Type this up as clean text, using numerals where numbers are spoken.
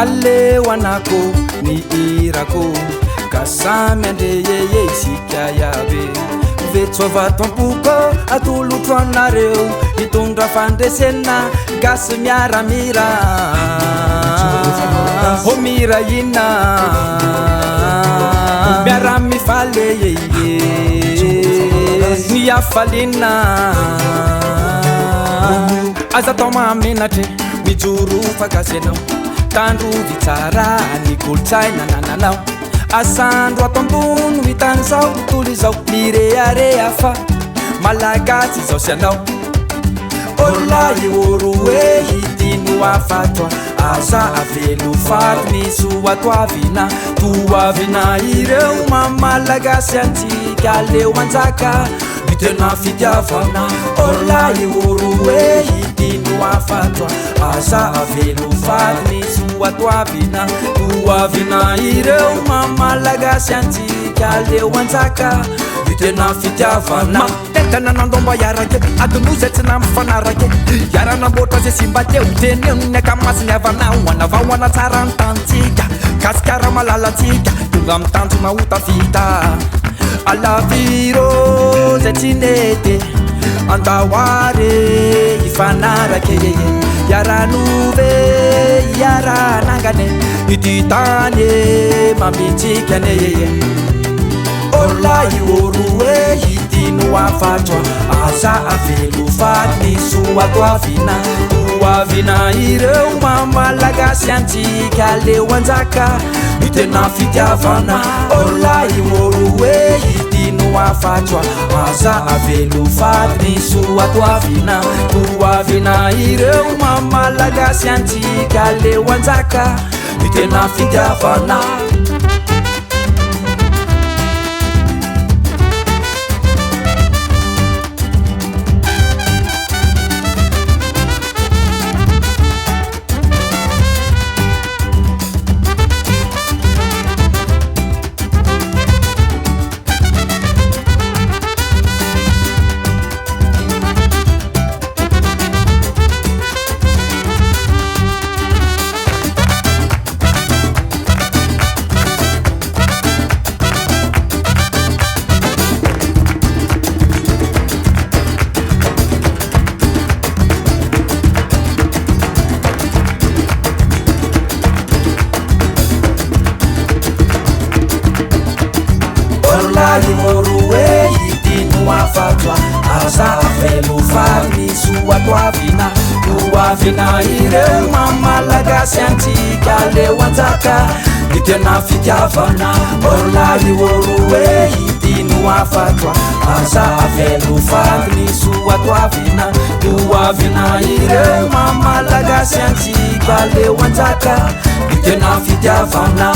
alewanako ny irako ka samy andreyeye isika iaby vetsova tompoko atolotro aminareo hitondra fandresena gasy miaramira ho mira ina miaramifaly yeye ny afalina aza tao mamenatre mijoro fakasenao tandrovy tsara ny kolotsaina nananao asandro ato ambono hitany zao tontolo izao mirearea fa malagasy zao sy anao olona ioro hoe hitino afatoa aza avelo fato ny soatoavina toavina ireo mamalagasy antsika leo anjaka mitena fitiavana olona ioro hoe hitino afatoa aza avelo fato ny soatoavina toavina ireo mamalagasy antsika leo anjaka mitena fitiavana tentana nandomba iarake adonozy tsy namfanarake iaranamboatra ze simba teo teneo ny akamasiny avanao anavaoana tsara ny tantsika gasikara malalatsika tonga amin'ny tanjona ota vita alaviro zay tsy nety andahoare ifanarake yeye iaranove iaranangane ititany mambitsikane yeye olona ioro hoe hitino afatoa aza avelo fato ny soatoavina toavina ireo mamalagasy antsika leo anjaka mitena fitiavana olona ioro hoe hitino afatoa aza avelo fato ny soatoavina toavina ireo mamalagasy antsika leo anjaka mitena fitiavana ioroe hitino afatoa aza avelo fato ny soatoavina toavina ireo mamalagasy antsika leo anjaka mitena fitiavana olona ioroe hitino afatoa aza avelo fato ny soatoavina toavina ireo mamalagasy antsika leo anjaka mitena fitiavana